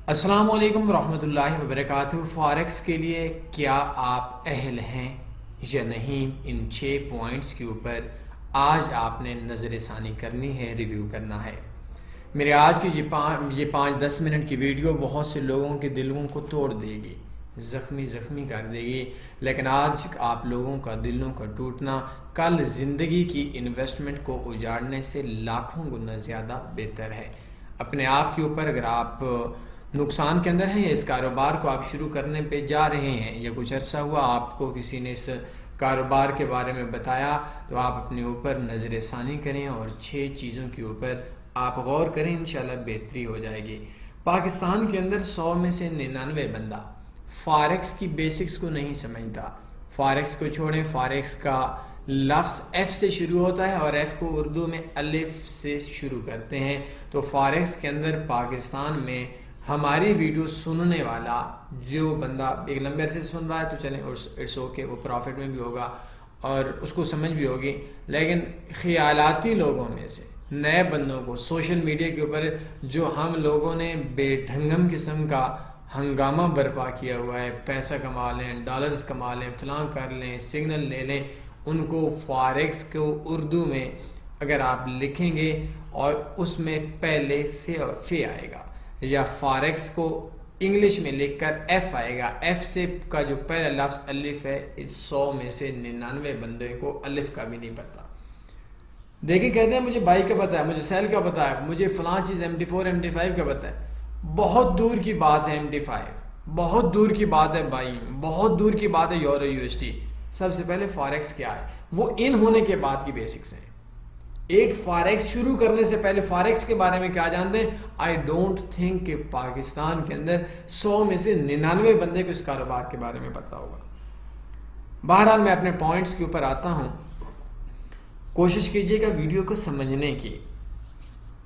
السلام علیکم ورحمۃ اللہ وبرکاتہ۔ فاریکس کے لیے کیا آپ اہل ہیں یا نہیں، ان 6 پوائنٹس کے اوپر آج آپ نے نظر ثانی کرنی ہے، ریویو کرنا ہے۔ میرے آج کی یہ 5-10 منٹ کی ویڈیو بہت سے لوگوں کے دلوں کو توڑ دے گی، زخمی کر دے گی، لیکن آج آپ لوگوں کا دلوں کا ٹوٹنا کل زندگی کی انویسٹمنٹ کو اجاڑنے سے لاکھوں گنا زیادہ بہتر ہے۔ اپنے آپ کے اوپر اگر آپ نقصان کے اندر ہیں یا اس کاروبار کو آپ شروع کرنے پہ جا رہے ہیں یا کچھ عرصہ ہوا آپ کو کسی نے اس کاروبار کے بارے میں بتایا، تو آپ اپنے اوپر نظر ثانی کریں اور 6 چیزوں کے اوپر آپ غور کریں، انشاءاللہ بہتری ہو جائے گی۔ پاکستان کے اندر 100 میں سے 99 بندہ فاریکس کی بیسکس کو نہیں سمجھتا۔ فاریکس کو چھوڑیں، فاریکس کا لفظ ایف سے شروع ہوتا ہے اور ایف کو اردو میں الف سے شروع کرتے ہیں۔ تو فاریکس کے اندر پاکستان میں ہماری ویڈیو سننے والا جو بندہ ایک لمبے عرصے سے سن رہا ہے تو چلیں اٹس اوکے، وہ پروفٹ میں بھی ہوگا اور اس کو سمجھ بھی ہوگی، لیکن خیالاتی لوگوں میں سے نئے بندوں کو سوشل میڈیا کے اوپر جو ہم لوگوں نے بے ڈھنگم قسم کا ہنگامہ برپا کیا ہوا ہے، پیسہ کما لیں، ڈالرز کما لیں، فلاں کر لیں، سگنل لے لیں، ان کو فاریکس کو اردو میں اگر آپ لکھیں گے اور اس میں پہلے فے آئے گا، یا فاریکس کو انگلش میں لکھ کر ایف آئے گا، ایف سے کا جو پہلا لفظ الف ہے، 100 میں سے 99 بندے کو الف کا بھی نہیں پتا۔ دیکھیں کہتے ہیں مجھے بائی کا پتا ہے، مجھے سیل کا پتا ہے، مجھے فلاں چیز MT4 MT5 کا پتا ہے۔ بہت دور کی بات ہے MT5، بہت دور کی بات ہے بائی، بہت دور کی بات ہے یورو USD۔ سب سے پہلے فاریکس کیا ہے، وہ ان ہونے کے بعد کی بیسکس ہیں۔ ایک فاریکس شروع کرنے سے پہلے فاریکس کے بارے میں کیا جانتے ہیں؟ آئی ڈونٹ تھنک کہ پاکستان کے اندر 100 میں سے 99 بندے کو اس کاروبار کے بارے میں پتا ہوگا۔ بہرحال میں اپنے پوائنٹس کے اوپر آتا ہوں۔ کوشش کیجیے گا ویڈیو کو سمجھنے کی،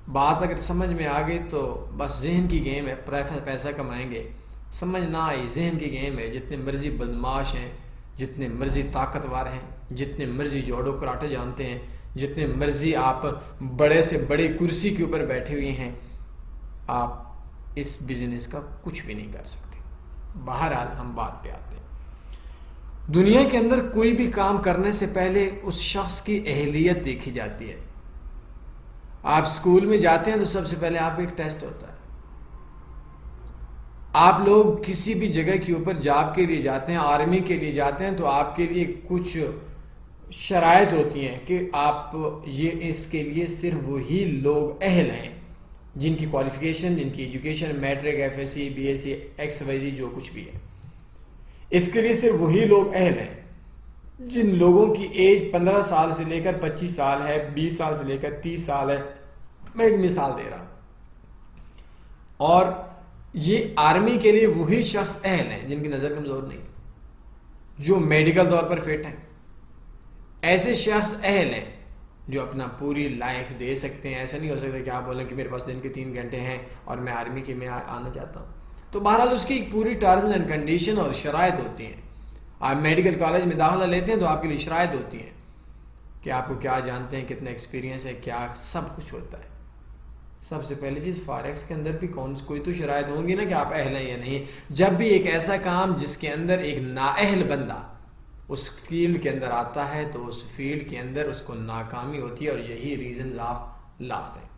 بات اگر سمجھ میں آ گئی تو بس ذہن کی گیم ہے، پیسہ کمائیں گے۔ سمجھ نہ آئی، ذہن کی گیم ہے، جتنے مرضی بدماش ہیں، جتنے مرضی طاقتور ہیں، جتنے مرضی جوڑو کراٹے جانتے ہیں، جتنے مرضی آپ بڑے سے بڑی کرسی کے اوپر بیٹھے ہوئے ہیں، آپ اس بزنس کا کچھ بھی نہیں کر سکتے۔ بہرحال ہم بات پہ آتے ہیں۔ دنیا کے اندر کوئی بھی کام کرنے سے پہلے اس شخص کی اہلیت دیکھی جاتی ہے۔ آپ اسکول میں جاتے ہیں تو سب سے پہلے آپ ایک ٹیسٹ ہوتا ہے۔ آپ لوگ کسی بھی جگہ کے اوپر جاب کے لیے جاتے ہیں، آرمی کے لیے جاتے ہیں، تو آپ کے لیے کچھ شرائط ہوتی ہیں کہ آپ یہ اس کے لیے صرف وہی لوگ اہل ہیں جن کی کوالیفیکیشن، جن کی education matric, FSC BSc XYZ جو کچھ بھی ہے، اس کے لیے صرف وہی لوگ اہل ہیں۔ جن لوگوں کی ایج 15 سال سے لے کر 25 سال ہے، 20 سال سے لے کر 30 سال ہے، میں ایک مثال دے رہا ہوں، اور یہ آرمی کے لیے وہی شخص اہل ہیں جن کی نظر کمزور نہیں، جو میڈیکل طور پر فٹ ہیں۔ ایسے شخص اہل ہیں جو اپنا پوری لائف دے سکتے ہیں۔ ایسا نہیں ہو سکتا کہ آپ بولیں کہ میرے پاس دن کے 3 گھنٹے ہیں اور میں آرمی کے میں آنا چاہتا ہوں۔ تو بہرحال اس کی ایک پوری ٹرمز اینڈ کنڈیشن اور شرائط ہوتی ہیں۔ آپ میڈیکل کالج میں داخلہ لیتے ہیں تو آپ کے لیے شرائط ہوتی ہیں کہ آپ کو کیا جانتے ہیں، کتنا ایکسپیرینس ہے، کیا سب کچھ ہوتا ہے۔ سب سے پہلی چیز فاریکس کے اندر بھی کوئی تو شرائط ہوں گی نا کہ آپ اہل ہیں یا نہیں۔ جب بھی ایک ایسا کام جس کے اندر ایک نااہل بندہ اس فیلڈ کے اندر آتا ہے تو اس فیلڈ کے اندر اس کو ناکامی ہوتی ہے، اور یہی ریزنز آف لاس ہیں۔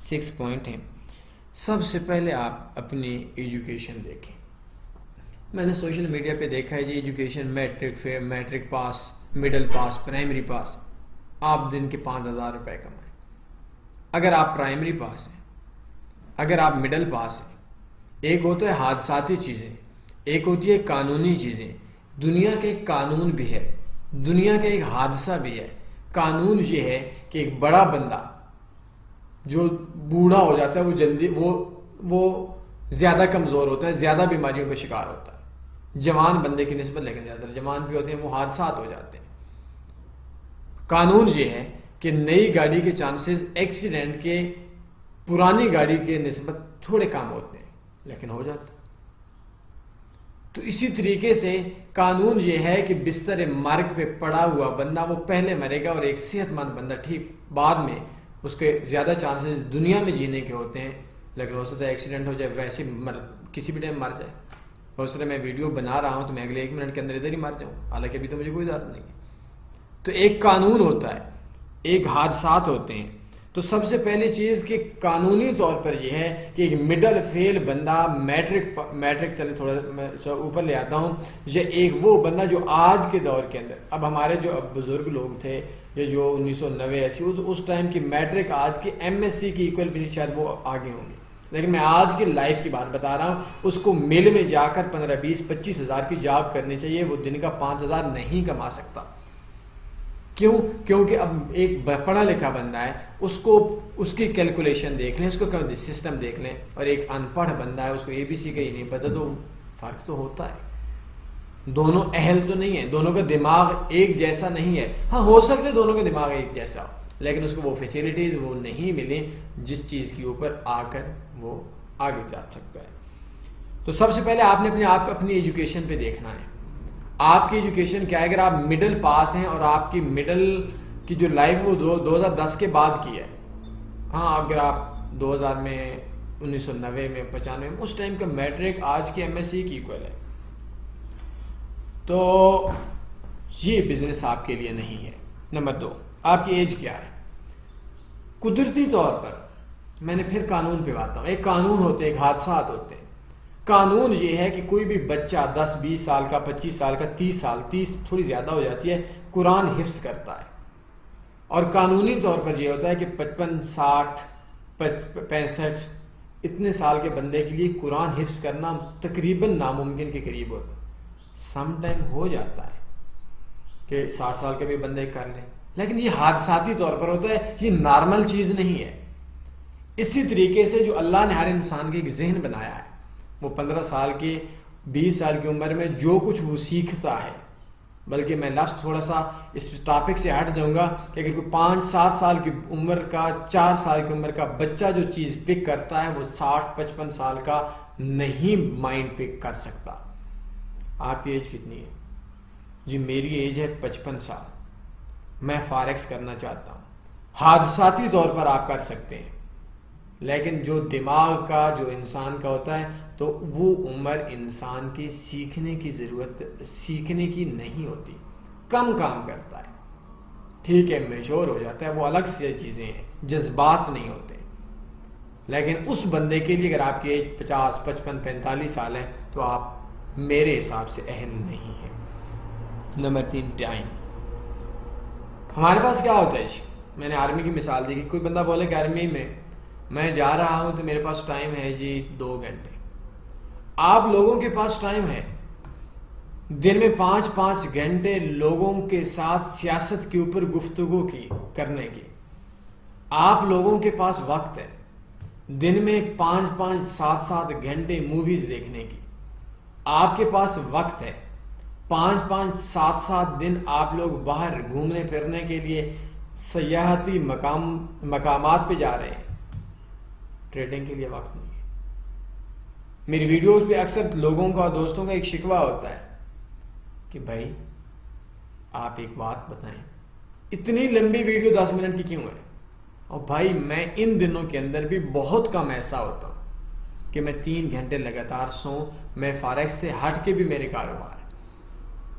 6 پوائنٹ ہیں۔ سب سے پہلے آپ اپنی ایجوکیشن دیکھیں۔ میں نے سوشل میڈیا پہ دیکھا ہے جی ایجوکیشن میٹرک پاس، مڈل پاس، پرائمری پاس، آپ دن کے 5,000 روپے کمائیں۔ اگر آپ پرائمری پاس ہیں، اگر آپ مڈل پاس ہیں، ایک ہوتا ہے حادثاتی چیزیں، ایک ہوتی ہے قانونی چیزیں۔ دنیا کا ایک قانون بھی ہے، دنیا کا ایک حادثہ بھی ہے۔ قانون یہ ہے کہ ایک بڑا بندہ جو بوڑھا ہو جاتا ہے وہ جلدی وہ زیادہ کمزور ہوتا ہے، زیادہ بیماریوں کا شکار ہوتا ہے جوان بندے کی نسبت، لیکن زیادہ جوان بھی ہوتے ہیں وہ حادثات ہو جاتے ہیں۔ قانون یہ ہے کہ نئی گاڑی کے چانسز ایکسیڈنٹ کے پرانی گاڑی کے نسبت تھوڑے کم ہوتے ہیں، لیکن ہو جاتا ہے۔ تو اسی طریقے سے قانون یہ ہے کہ بستر مرگ پہ پڑا ہوا بندہ وہ پہلے مرے گا، اور ایک صحت مند بندہ ٹھیک بعد میں، اس کے زیادہ چانسز دنیا میں جینے کے ہوتے ہیں لیکن ہو سکتا ہے ایکسیڈنٹ ہو جائے، ویسے کسی بھی ٹائم مر جائے. ہو سکتا ہے میں ویڈیو بنا رہا ہوں تو میں اگلے 1 منٹ کے اندر ادھر ہی مر جاؤں، حالانکہ ابھی تو مجھے کوئی درد نہیں ہے. تو ایک قانون ہوتا ہے، ایک حادثات ہوتے ہیں. تو سب سے پہلی چیز کہ قانونی طور پر یہ ہے کہ ایک مڈل فیل بندہ میٹرک چلے تھوڑا میں اوپر لے آتا ہوں، یہ ایک وہ بندہ جو آج کے دور کے اندر، اب ہمارے جو بزرگ لوگ تھے یا جو 1990 ایسی اس ٹائم کی میٹرک آج کی ایم ایس سی کی ایکول بھی شاید وہ آگے ہوں گے، لیکن میں آج کی لائف کی بات بتا رہا ہوں. اس کو مل میں جا کر 15 20 25 ہزار کی جاب کرنی چاہیے، وہ دن کا 5,000 نہیں کما سکتا. کیوں؟ کیونکہ اب ایک پڑھا لکھا بندہ ہے، اس کو اس کی کیلکولیشن دیکھ لیں، اس کو سسٹم دیکھ لیں، اور ایک ان پڑھ بندہ ہے اس کو ABC کا ہی نہیں پتہ، تو فرق تو ہوتا ہے. دونوں اہل تو نہیں ہے، دونوں کا دماغ ایک جیسا نہیں ہے. ہاں ہو سکتا ہے دونوں کا دماغ ایک جیسا ہو، لیکن اس کو وہ فیسلٹیز وہ نہیں ملیں جس چیز کے اوپر آ کر وہ آگے جا سکتا ہے. تو سب سے پہلے آپ نے اپنی ایجوکیشن پہ دیکھنا ہے. آپ کی ایجوکیشن کیا ہے؟ اگر آپ مڈل پاس ہیں اور آپ کی مڈل کی جو لائف وہ 2010 کے بعد کی ہے، ہاں اگر آپ 2000 میں 1990 میں 95 میں اس ٹائم کا میٹرک آج کی MSc کی ایکول ہے، تو یہ بزنس آپ کے لیے نہیں ہے. نمبر 2، آپ کی ایج کیا ہے؟ قدرتی طور پر میں نے پھر قانون پہ آتا ہوں. ایک قانون ہوتے ہیں، ایک حادثات ہوتے ہیں. قانون یہ ہے کہ کوئی بھی بچہ 10 20 سال کا، 25 سال کا، 30 تھوڑی زیادہ ہو جاتی ہے، قرآن حفظ کرتا ہے. اور قانونی طور پر یہ ہوتا ہے کہ 55 60 65 اتنے سال کے بندے کے لیے قرآن حفظ کرنا تقریباً ناممکن کے قریب ہوتا ہے. سم ٹائم ہو جاتا ہے کہ 60 سال کے بھی بندے کر لیں، لیکن یہ حادثاتی طور پر ہوتا ہے، یہ نارمل چیز نہیں ہے. اسی طریقے سے جو اللہ نے ہر انسان کے ایک ذہن بنایا ہے، وہ 15 سال کی 20 سال کی عمر میں جو کچھ وہ سیکھتا ہے، بلکہ میں لفظ تھوڑا سا اس ٹاپک سے ہٹ جاؤں گا کہ اگر کوئی 5 7 سال کی عمر کا، 4 سال کی عمر کا بچہ جو چیز پک کرتا ہے وہ 60 55 سال کا نہیں مائنڈ پک کر سکتا. آپ کی ایج کتنی ہے؟ جی میری ایج ہے 55 سال. میں فارکس کرنا چاہتا ہوں. حادثاتی طور پر آپ کر سکتے ہیں، لیکن جو دماغ کا جو انسان کا ہوتا ہے تو وہ عمر انسان کی سیکھنے کی ضرورت، سیکھنے کی نہیں ہوتی. کم کام کرتا ہے، ٹھیک ہے میچور ہو جاتا ہے، وہ الگ سے چیزیں ہیں، جذبات نہیں ہوتے. لیکن اس بندے کے لیے اگر آپ کی ایج 50 55 45 سال ہے تو آپ میرے حساب سے اہل نہیں ہیں. Number 3، time. ہمارے پاس کیا ہوتا ہے جی؟ میں نے آرمی کی مثال دی کہ کوئی بندہ بولے کہ آرمی میں جا رہا ہوں تو میرے پاس ٹائم ہے جی 2 گھنٹے. آپ لوگوں کے پاس ٹائم ہے دن میں 5 گھنٹے لوگوں کے ساتھ سیاست کے اوپر گفتگو کرنے کی. آپ لوگوں کے پاس وقت ہے دن میں 5 7 گھنٹے موویز دیکھنے کی. آپ کے پاس وقت ہے 5 7 دن آپ لوگ باہر گھومنے پھرنے کے لیے سیاحتی مقامات پہ جا رہے ہیں. ٹریڈنگ کے لیے وقت نہیں ہے. میری ویڈیوز پہ اکثر لوگوں کا، دوستوں کا ایک شکوہ ہوتا ہے کہ بھائی آپ ایک بات بتائیں، اتنی لمبی ویڈیو 10 منٹ کی کیوں ہے؟ اور بھائی میں ان دنوں کے اندر بھی بہت کم ایسا ہوتا ہوں کہ میں 3 گھنٹے لگاتار سوں. میں فارغ سے ہٹ کے بھی میرے کاروبار ہے،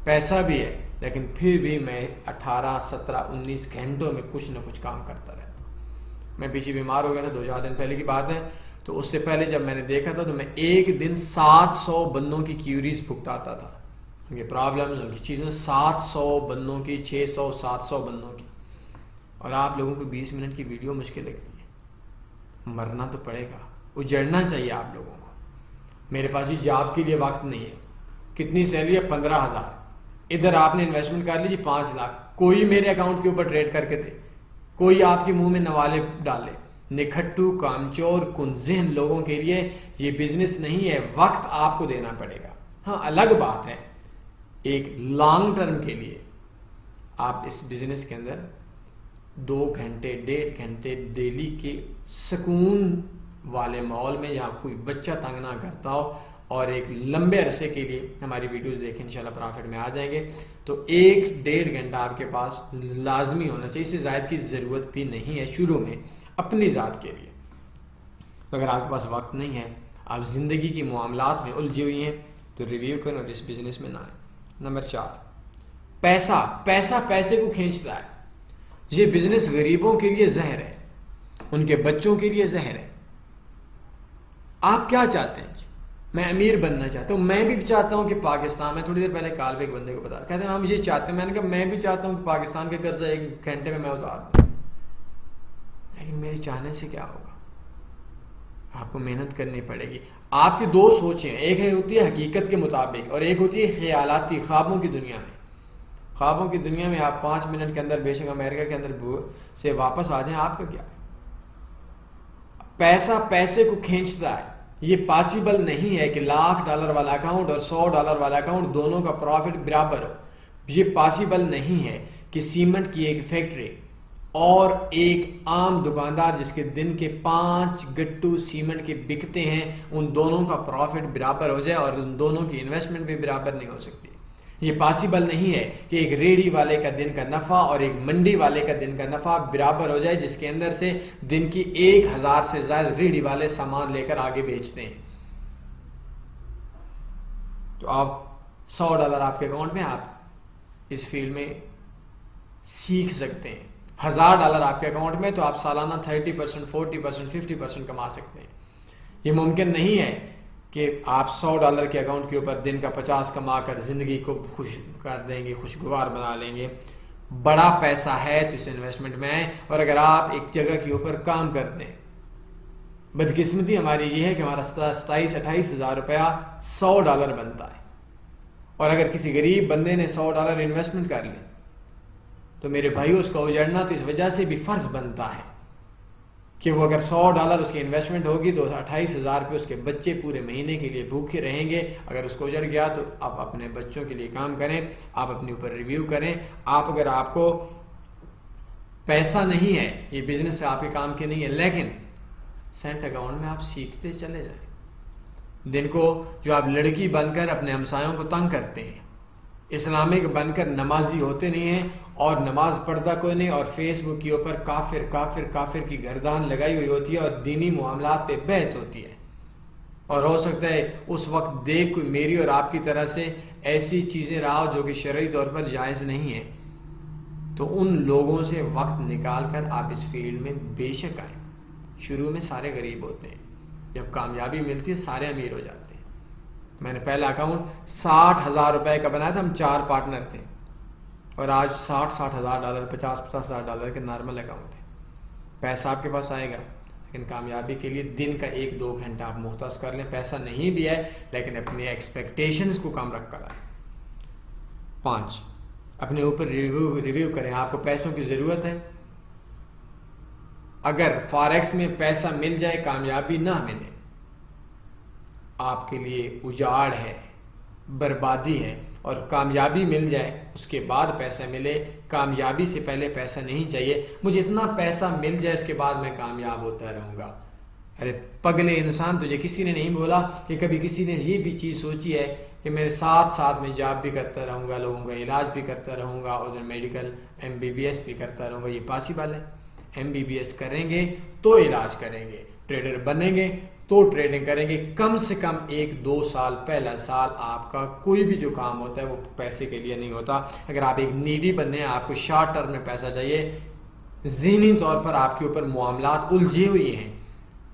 پیسہ بھی ہے، لیکن پھر بھی میں 18 17 19 گھنٹوں میں کچھ نہ کچھ کام کرتا رہتا ہوں. میں پیچھے بیمار ہو گیا تھا 2-4 دن پہلے کی بات ہے، تو اس سے پہلے جب میں نے دیکھا تھا تو میں ایک دن 700 بندوں کی کیوریز بھگتاتا تھا، ان کی پرابلمز، ان کی چیزیں. 700 بندوں کی، 600 700 بندوں کی. اور آپ لوگوں کو 20 منٹ کی ویڈیو مشکل لگتی ہے. مرنا تو پڑے گا، اجڑنا چاہیے آپ لوگوں کو. میرے پاس ہی جاب کے لیے وقت نہیں ہے. کتنی سیلری ہے؟ 15,000. ادھر آپ نے انویسٹمنٹ کر لیجیے 5 لاکھ. کوئی میرے اکاؤنٹ کے اوپر ٹریڈ کر کے دے، کوئی آپ کے منہ میں نوالے ڈالے. نکھٹو کامچور کن ذہن لوگوں کے لیے یہ بزنس نہیں ہے. وقت آپ کو دینا پڑے گا. ہاں الگ بات ہے ایک لانگ ٹرم کے لیے آپ اس بزنس کے اندر 2 گھنٹے 1.5 گھنٹے ڈیلی کے سکون والے ماحول میں، جہاں کوئی بچہ تنگ نہ کرتا ہو، اور ایک لمبے عرصے کے لیے ہماری ویڈیوز دیکھیں، انشاءاللہ پرافٹ میں آ جائیں گے. تو 1-1.5 گھنٹہ آپ کے پاس لازمی ہونا چاہیے. اس سے زائد کی ضرورت بھی نہیں ہے شروع میں اپنی ذات کے لیے. تو اگر آپ کے پاس وقت نہیں ہے، آپ زندگی کی معاملات میں الجھی ہوئی ہیں، تو ریویو کریں اور اس بزنس میں نہ آئیں۔ نمبر 4، پیسہ پیسے کو کھینچتا ہے۔ یہ بزنس غریبوں کے لیے زہر ہے، ان کے بچوں کے لیے زہر ہے۔ آپ کیا چاہتے ہیں؟ میں امیر بننا چاہتا ہوں، میں بھی چاہتا ہوں کہ پاکستان میں، تھوڑی دیر پہلے کال پہ ایک بندے کو بتا کہتے ہیں ہم یہ چاہتے ہیں، میں نے کہا میں بھی چاہتا ہوں کہ پاکستان کا قرضہ 1 گھنٹے میں اتار دوں، لیکن میرے چاہنے سے کیا ہوگا؟ آپ کو محنت کرنی پڑے گی۔ آپ کی 2 سوچیں، ایک ہوتی ہے حقیقت کے مطابق اور ایک ہوتی ہے خیالاتی، خوابوں کی دنیا میں۔ خوابوں کی دنیا میں آپ 5 منٹ کے اندر بے شک امریکہ کے اندر سے واپس آ جائیں، آپ کا کیا ہے؟ پیسہ پیسے کو کھینچتا ہے۔ یہ پاسبل نہیں ہے کہ $1,00,000 والا اکاؤنٹ اور $100 والا اکاؤنٹ دونوں کا پروفٹ برابر ہو۔ یہ پاسبل نہیں ہے کہ سیمنٹ کی ایک فیکٹری اور ایک عام دکاندار جس کے دن کے 5 گٹو سیمنٹ کے بکتے ہیں، ان دونوں کا پروفٹ برابر ہو جائے اور ان دونوں کی انویسٹمنٹ بھی برابر نہیں ہو سکتی۔ یہ پاسبل نہیں ہے کہ ایک ریڑھی والے کا دن کا نفع اور ایک منڈی والے کا دن کا نفع برابر ہو جائے، جس کے اندر سے دن کی 1000 سے زائد ریڑھی والے سامان لے کر آگے بیچتے ہیں۔ تو آپ $100 آپ کے اکاؤنٹ میں، آپ اس فیلڈ میں سیکھ سکتے ہیں۔ $1000 آپ کے اکاؤنٹ میں، تو آپ سالانہ 30%، 40%، 50% کما سکتے ہیں۔ یہ ممکن نہیں ہے کہ آپ $100 کے اکاؤنٹ کے اوپر دن کا 50 کما کر زندگی کو خوش کر دیں گے، خوشگوار بنا لیں گے۔ بڑا پیسہ ہے تو اس انویسٹمنٹ میں آئیں، اور اگر آپ ایک جگہ کے اوپر کام کرتے ہیں، بدقسمتی ہماری یہ ہے کہ ہمارا 27-28 ہزار روپیہ $100 بنتا ہے، اور اگر کسی غریب بندے نے $100 انویسٹمنٹ کر لی تو میرے بھائیو اس کا اجڑنا تو اس وجہ سے بھی فرض بنتا ہے کہ وہ اگر $100 اس کی انویسٹمنٹ ہوگی تو 28,000 روپے اس کے بچے پورے مہینے کے لیے بھوکے رہیں گے۔ اگر اس کو اجڑ گیا تو آپ اپنے بچوں کے لیے کام کریں، آپ اپنے اوپر ریویو کریں۔ اگر آپ کو پیسہ نہیں ہے، یہ بزنس آپ کے کام کے نہیں ہے، لیکن سینٹ اکاؤنٹ میں آپ سیکھتے چلے جائیں۔ دن کو جو آپ لڑکی بن کر اپنے ہمسایوں کو تنگ کرتے ہیں، اسلامک بن کر نمازی ہوتے نہیں ہیں اور نماز پڑھتا کوئی نہیں، اور فیس بک کے اوپر کافر کافر کافر کی گردان لگائی ہوئی ہوتی ہے اور دینی معاملات پہ بحث ہوتی ہے، اور ہو سکتا ہے اس وقت دیکھ کوئی میری اور آپ کی طرح سے ایسی چیزیں رہا ہو جو کہ شرعی طور پر جائز نہیں ہے، تو ان لوگوں سے وقت نکال کر آپ اس فیلڈ میں بے شک آئیں۔ شروع میں سارے غریب ہوتے ہیں، جب کامیابی ملتی ہے سارے امیر ہو جاتے ہیں۔ میں نے پہلا اکاؤنٹ $60,000 کا بنایا تھا، ہم 4 پارٹنر تھے، اور آج $60,000 $50,000 کے نارمل اکاؤنٹ ہے۔ پیسہ آپ کے پاس آئے گا، لیکن کامیابی کے لیے دن کا 1-2 گھنٹہ آپ مختص کر لیں۔ پیسہ نہیں بھی ہے لیکن اپنی ایکسپیکٹیشنز کو کم رکھ کر آئیں۔ 5، اپنے اوپر ریویو کریں۔ آپ کو پیسوں کی ضرورت ہے؟ اگر فاریکس میں پیسہ مل جائے، کامیابی نہ ملے، آپ کے لیے اجاڑ ہے، بربادی ہے، اور کامیابی مل جائے اس کے بعد پیسہ ملے، کامیابی سے پہلے پیسہ نہیں چاہیے۔ مجھے اتنا پیسہ مل جائے اس کے بعد میں کامیاب ہوتا رہوں گا۔ ارے پگلے انسان، تجھے کسی نے نہیں بولا کہ کبھی کسی نے یہ بھی چیز سوچی ہے کہ میرے ساتھ میں جاب بھی کرتا رہوں گا، لوگوں کا علاج بھی کرتا رہوں گا، ادھر میڈیکل MBBS بھی کرتا رہوں گا؟ یہ پاسبل ہے؟ MBBS کریں گے تو علاج کریں گے، ٹریڈر بنیں گے تو ٹریڈنگ کریں گے۔ کم سے کم 1-2 سال، پہلا سال آپ کا کوئی بھی جو کام ہوتا ہے وہ پیسے کے لیے نہیں ہوتا۔ اگر آپ ایک نیڈی بننے ہیں، آپ کو شارٹ ٹرم میں پیسہ چاہیے، ذہنی طور پر آپ کے اوپر معاملات الجھے ہوئی ہیں،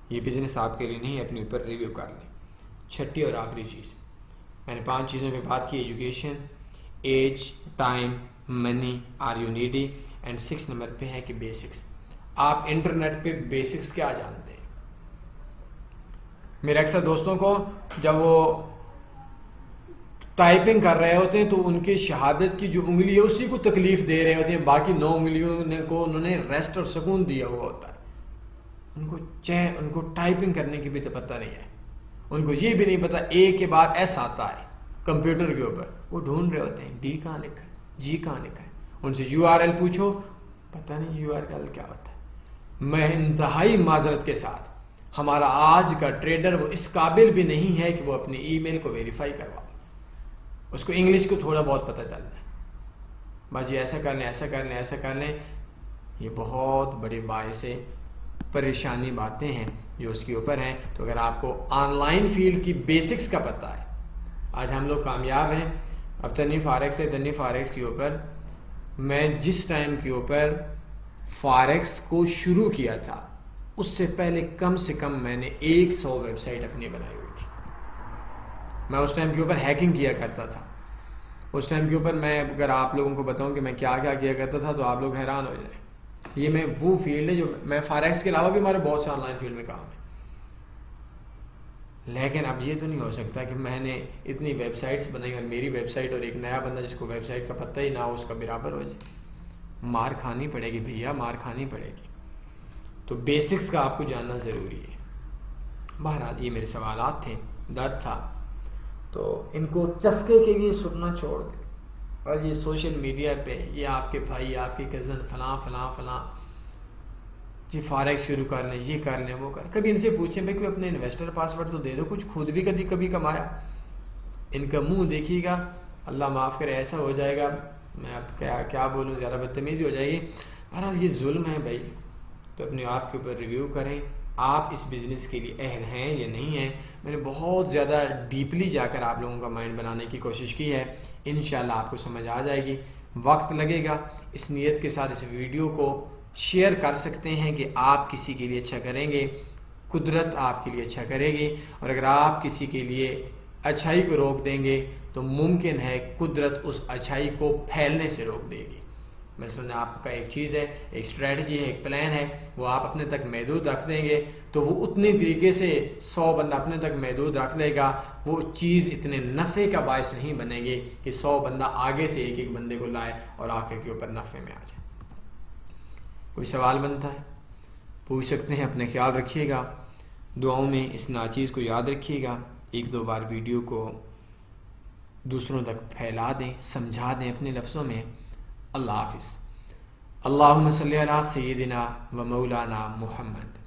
یہ بزنس آپ کے لیے نہیں، اپنے اوپر ریویو کر لیں۔ 6 اور آخری چیز، میں نے 5 چیزوں پہ بات کی: education, age, time, money, are you needy, and 6 نمبر پہ ہے کہ بیسکس۔ آپ انٹرنیٹ پہ بیسکس کیا جانتے ہیں؟ میرے اکثر دوستوں کو جب وہ ٹائپنگ کر رہے ہوتے ہیں تو ان کی شہادت کی جو انگلی ہے اسی کو تکلیف دے رہے ہوتے ہیں، باقی 9 انگلیوں کو انہوں نے ریسٹ اور سکون دیا ہوا ہوتا ہے۔ ان کو ٹائپنگ کرنے کی بھی تو پتہ نہیں ہے، ان کو یہ بھی نہیں پتہ اے کے بعد ایس آتا ہے کمپیوٹر کے اوپر، وہ ڈھونڈ رہے ہوتے ہیں ڈی کہاں لکھا ہے، جی کہاں لکھا ہے۔ ان سے URL پوچھو، پتہ نہیں URL کیا ہوتا ہے۔ میں انتہائی معذرت کے ساتھ، ہمارا آج کا ٹریڈر وہ اس قابل بھی نہیں ہے کہ وہ اپنی ای میل کو ویریفائی کروا، اس کو انگلش کو تھوڑا بہت پتہ چل رہا ہے، باجی ایسا کر لیں، ایسا کر لیں، ایسا کر لیں۔ یہ بہت بڑے باعث پریشانی باتیں ہیں۔ جو اس کے اوپر ہیں. تو اگر آپ کو آن لائن فیلڈ کی بیسکس کا پتہ ہے, آج ہم لوگ کامیاب ہیں. اب تنویر فارکس ہے, تنویر فارکس کے اوپر میں جس ٹائم کے اوپر فارکس کو شروع کیا تھا اس سے پہلے کم سے کم میں نے 100 ویب سائٹ اپنی بنائی ہوئی تھی. میں اس ٹائم کے اوپر ہیکنگ کیا کرتا تھا. اس ٹائم کے اوپر میں اگر آپ لوگوں کو بتاؤں کہ میں کیا کیا کرتا تھا تو آپ لوگ حیران ہو جائیں. یہ میں وہ فیلڈ ہے جو میں فارکس کے علاوہ بھی ہمارے بہت سے آن لائن فیلڈ میں کام ہے, لیکن اب یہ تو نہیں ہو سکتا کہ میں نے اتنی ویب سائٹس بنائی اور میری ویب سائٹ اور ایک نیا بندہ جس کو ویب سائٹ کا پتہ ہی نہ ہو اس کا برابر ہو جائے. مار کھانی پڑے گی بھیا, مار کھانی پڑے گی. تو بیسکس کا آپ کو جاننا ضروری ہے. بہرحال یہ میرے سوالات تھے, درد تھا, تو ان کو چسکے کے لیے سننا چھوڑ دیں. اور یہ سوشل میڈیا پہ یہ آپ کے بھائی, آپ کے کزن, فلاں فلاں فلاں جی فارکس شروع کر لیں, یہ کر لیں, وہ کبھی ان سے پوچھیں بھائی کوئی اپنے انویسٹر پاسورڈ تو دے دو, کچھ خود بھی کبھی کمایا. ان کا منہ دیکھیے گا, اللہ معاف کرے ایسا ہو جائے گا, میں اب کیا بولوں, زیادہ بدتمیزی ہو جائے گی. بہرحال یہ ظلم ہے بھائی. تو اپنے آپ کے اوپر ریویو کریں, آپ اس بزنس کے لیے اہل ہیں یا نہیں ہیں. میں نے بہت زیادہ ڈیپلی جا کر آپ لوگوں کا مائنڈ بنانے کی کوشش کی ہے. انشاءاللہ آپ کو سمجھ آ جائے گی, وقت لگے گا. اس نیت کے ساتھ اس ویڈیو کو شیئر کر سکتے ہیں کہ آپ کسی کے لیے اچھا کریں گے, قدرت آپ کے لیے اچھا کرے گی. اور اگر آپ کسی کے لیے اچھائی کو روک دیں گے تو ممکن ہے قدرت اس اچھائی کو پھیلنے سے روک دے گی. مثلاً آپ کا ایک چیز ہے, ایک اسٹریٹجی ہے, ایک پلان ہے, وہ آپ اپنے تک محدود رکھ دیں گے تو وہ اتنی طریقے سے 100 بندہ اپنے تک محدود رکھ لے گا, وہ چیز اتنے نفع کا باعث نہیں بنے گی کہ 100 بندہ آگے سے ایک بندے کو لائے اور آخر کے اوپر نفع میں آ جائے. کوئی سوال بنتا ہے پوچھ سکتے ہیں. اپنے خیال رکھیے گا, دعاؤں میں اس ناچیز کو یاد رکھیے گا. 1-2 بار ویڈیو کو دوسروں تک پھیلا دیں, سمجھا دیں اپنے لفظوں میں. اللہ حافظ. اللہم صلی علی سیدنا و مولانا محمد.